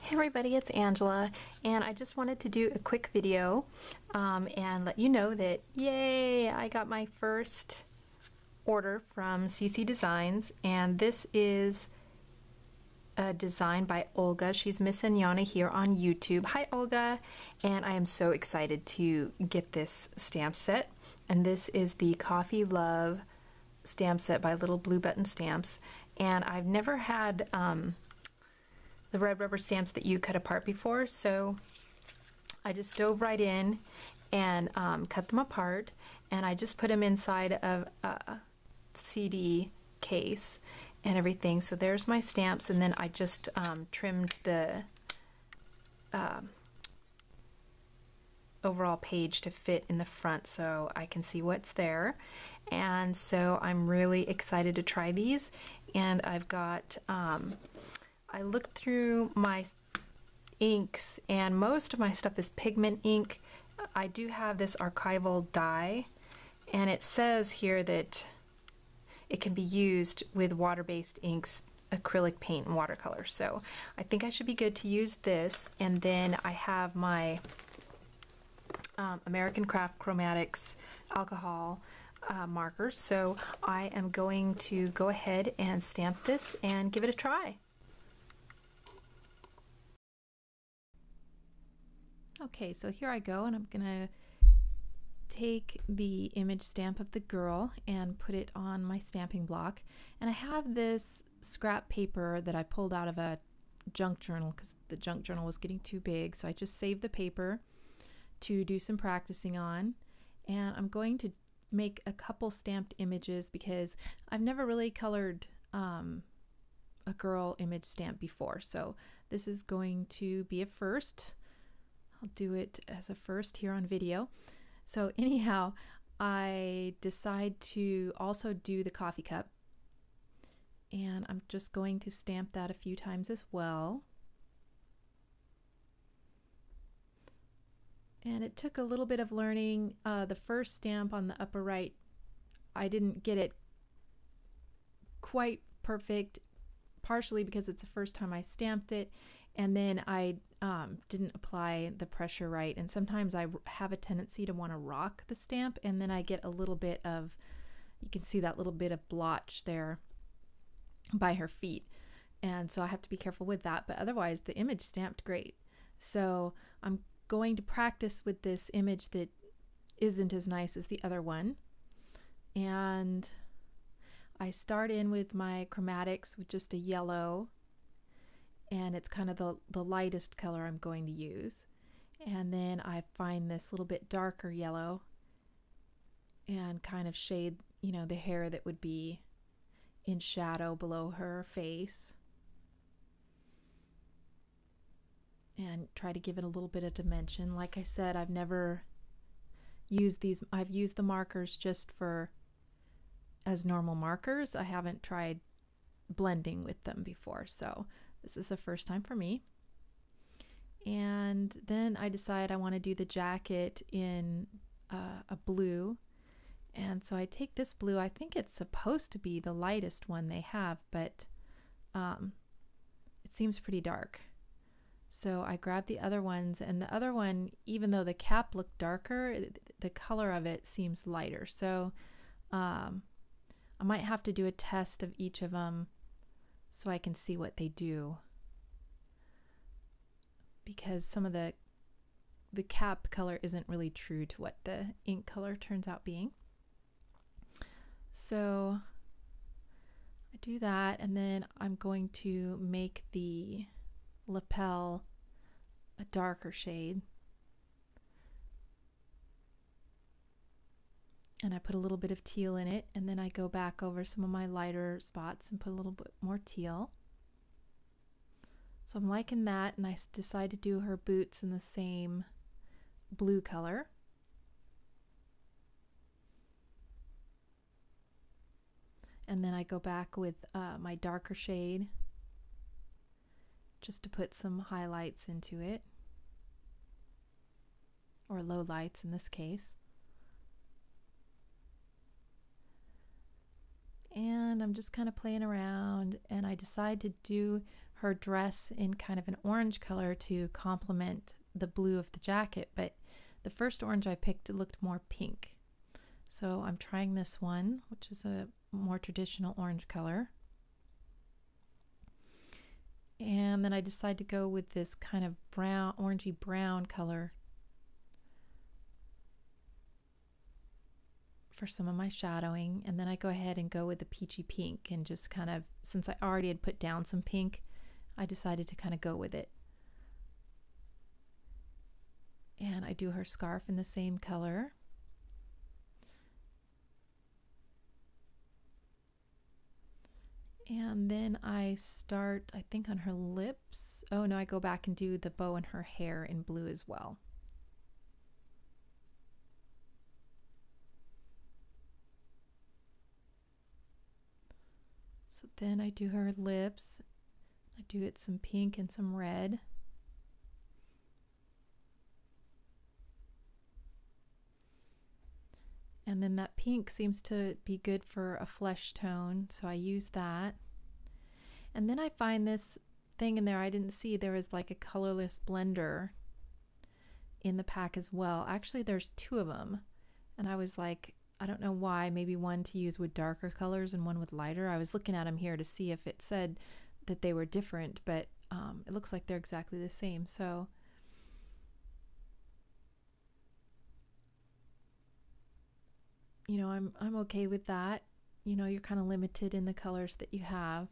Hey everybody, it's Angela, and I just wanted to do a quick video and let you know that, yay, I got my first order from CC Designs, and this is a design by Olga. She's Miss Anyana here on YouTube. Hi Olga, and I am so excited to get this stamp set, and this is the Coffee Love stamp set by Little Blue Button Stamps, and I've never had the red rubber stamps that you cut apart before, so I just dove right in and cut them apart, and I just put them inside of a CD case and everything. So there's my stamps, and then I just trimmed the overall page to fit in the front so I can see what's there. And so I'm really excited to try these, and I've got I looked through my inks, and most of my stuff is pigment ink. I do have this archival dye, and it says here that it can be used with water-based inks, acrylic paint, and watercolor. So I think I should be good to use this. And then I have my American Craft Chromatics alcohol markers. So I am going to go ahead and stamp this and give it a try. Okay, so here I go, and I'm gonna take the image stamp of the girl and put it on my stamping block. And I have this scrap paper that I pulled out of a junk journal because the junk journal was getting too big, so I just saved the paper to do some practicing on. And I'm going to make a couple stamped images because I've never really colored a girl image stamp before, so this is going to be a first. I'll do it as a first here on video. So anyhow, I decide to also do the coffee cup, and I'm just going to stamp that a few times as well. And it took a little bit of learning. The first stamp on the upper right, I didn't get it quite perfect, partially because it's the first time I stamped it, and then I didn't apply the pressure right, and sometimes I have a tendency to want to rock the stamp, and then I get a little bit of, you can see that little bit of blotch there by her feet, and so I have to be careful with that. But otherwise the image stamped great. So I'm going to practice with this image that isn't as nice as the other one, and I start in with my chromatics with just a yellow, and it's kind of the lightest color I'm going to use. And then I find this little bit darker yellow and kind of shade, you know, the hair that would be in shadow below her face, and try to give it a little bit of dimension. Like I said, I've never used these. I've used the markers just for as normal markers. I haven't tried blending with them before, so this is the first time for me. And then I decide I want to do the jacket in a blue, and so I take this blue. I think it's supposed to be the lightest one they have, but it seems pretty dark. So I grab the other ones, and the other one, even though the cap looked darker, the color of it seems lighter. So I might have to do a test of each of them so I can see what they do, because some of the cap color isn't really true to what the ink color turns out being. So I do that, and then I'm going to make the lapel a darker shade, and I put a little bit of teal in it, and then I go back over some of my lighter spots and put a little bit more teal. So I'm liking that, and I decide to do her boots in the same blue color. And then I go back with my darker shade just to put some highlights into it, or low lights in this case. And I'm just kind of playing around, and I decide to do her dress in kind of an orange color to complement the blue of the jacket, but the first orange I picked looked more pink. So I'm trying this one, which is a more traditional orange color. And then I decide to go with this kind of brown, orangey brown color for some of my shadowing. And then I go ahead and go with the peachy pink, and just kind of, since I already had put down some pink, I decided to kind of go with it. And I do her scarf in the same color. And then I start, I think, on her lips. Oh no, I go back and do the bow in her hair in blue as well. So then I do her lips. I do it some pink and some red. And then that pink seems to be good for a flesh tone, so I use that. And then I find this thing in there I didn't see. There was like a colorless blender in the pack as well. Actually, there's 2 of them. And I was like, I don't know why, maybe one to use with darker colors and one with lighter. I was looking at them here to see if it said that they were different, but it looks like they're exactly the same. So you know, I'm okay with that. You know, you're kind of limited in the colors that you have.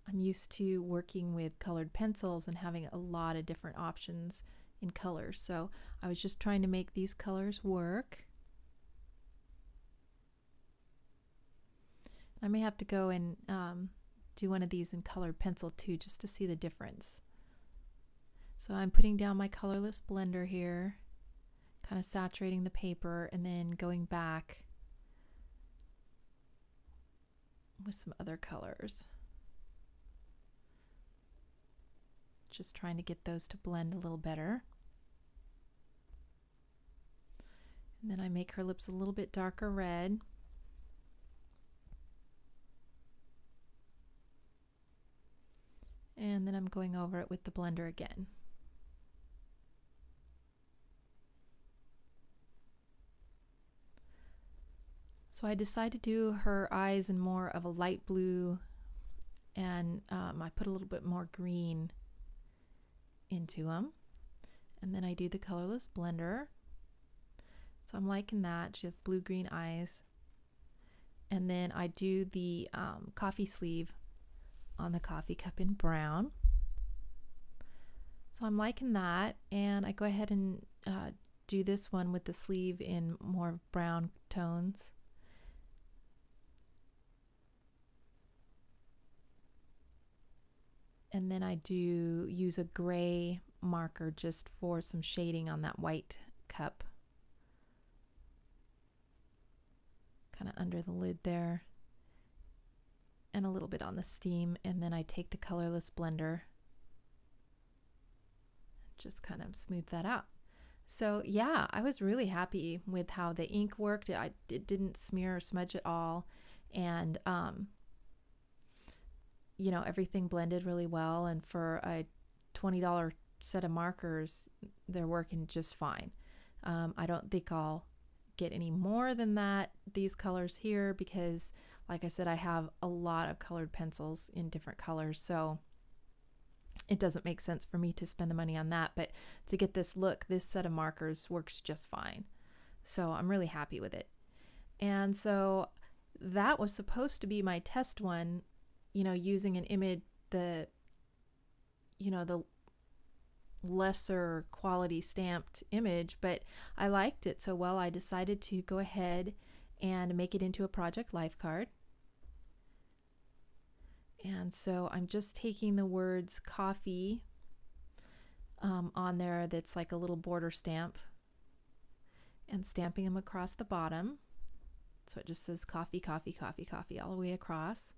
I'm used to working with colored pencils and having a lot of different options in colors. So I was just trying to make these colors work. I may have to go and do one of these in colored pencil too, just to see the difference. So I'm putting down my colorless blender here, kind of saturating the paper, and then going back with some other colors. Just trying to get those to blend a little better. And then I make her lips a little bit darker red. And then I'm going over it with the blender again. So I decided to do her eyes in more of a light blue, and I put a little bit more green into them. And then I do the colorless blender. So I'm liking that. She has blue-green eyes. And then I do the coffee sleeve on the coffee cup in brown. So I'm liking that, and I go ahead and do this one with the sleeve in more brown tones. And then I do use a gray marker just for some shading on that white cup, kind of under the lid there, and a little bit on the steam. And then I take the colorless blender, just kind of smooth that out. So yeah, I was really happy with how the ink worked. It didn't smear or smudge at all, and you know, everything blended really well, and for a $20 set of markers, they're working just fine. I don't think I'll get any more than that, these colors here, because like I said, I have a lot of colored pencils in different colors, so it doesn't make sense for me to spend the money on that. But to get this look, this set of markers works just fine. So I'm really happy with it. And so that was supposed to be my test one, you know, using an image, the lesser quality stamped image, but I liked it so well I decided to go ahead and make it into a project life card. And so I'm just taking the words coffee on there, that's like a little border stamp, and stamping them across the bottom. So it just says coffee, coffee, coffee, coffee all the way across.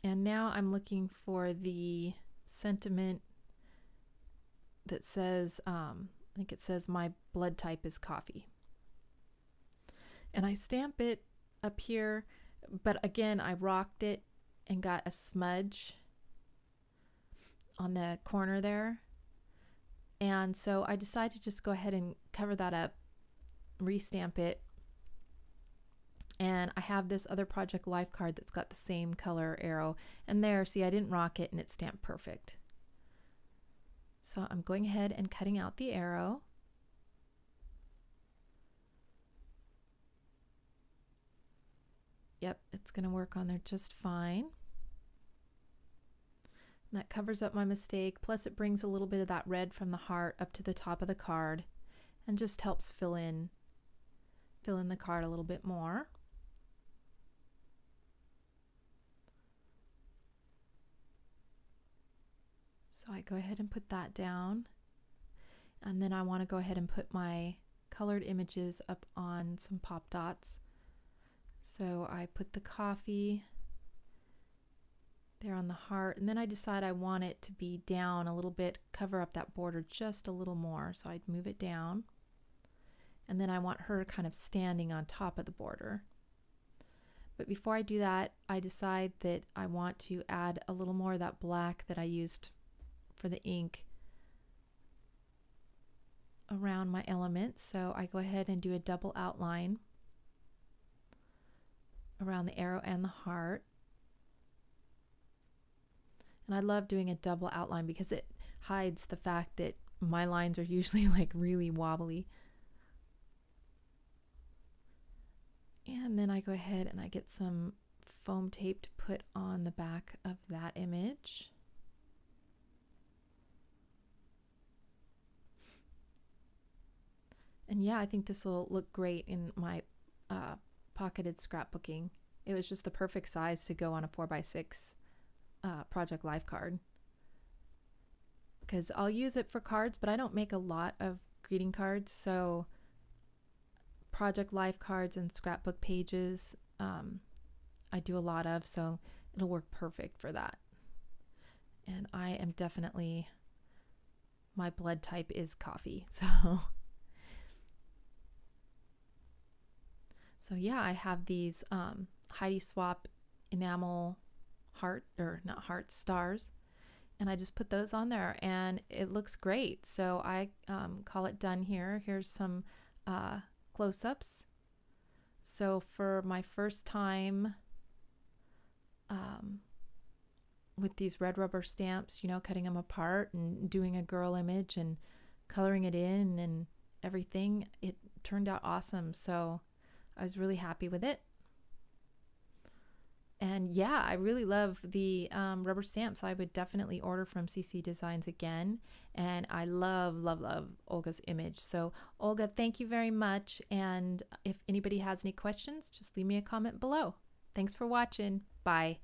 And now I'm looking for the sentiment that says, I think it says, my blood type is coffee. And I stamp it up here, but again, I rocked it and got a smudge on the corner there. And so I decided to just go ahead and cover that up, restamp it. And I have this other Project Life card that's got the same color arrow. And there, see, I didn't rock it and it's stamped perfect. So I'm going ahead and cutting out the arrow. Yep, it's going to work on there just fine. And that covers up my mistake. Plus it brings a little bit of that red from the heart up to the top of the card and just helps fill in the card a little bit more. So I go ahead and put that down. And then I want to go ahead and put my colored images up on some pop dots. So I put the coffee there on the heart, and then I decide I want it to be down a little bit, cover up that border just a little more. So I'd move it down, and then I want her kind of standing on top of the border. But before I do that, I decide that I want to add a little more of that black that I used for the ink around my elements. So I go ahead and do a double outline around the arrow and the heart. And I love doing a double outline because it hides the fact that my lines are usually like really wobbly. And then I go ahead and I get some foam tape to put on the back of that image. And yeah, I think this will look great in my pocketed scrapbooking. It was just the perfect size to go on a 4x6 Project Life card. Because I'll use it for cards, but I don't make a lot of greeting cards. So Project Life cards and scrapbook pages I do a lot of, so it'll work perfect for that. And I am definitely, my blood type is coffee, so yeah, I have these Heidi Swap enamel heart, or not hearts, stars, and I just put those on there and it looks great. So I call it done here. Here's some close-ups. So for my first time with these red rubber stamps, you know, cutting them apart and doing a girl image and coloring it in and everything, it turned out awesome. So I was really happy with it. And yeah, I really love the rubber stamps. I would definitely order from CC Designs again. And I love, love, love Olga's image. So Olga, thank you very much. And if anybody has any questions, just leave me a comment below. Thanks for watching. Bye.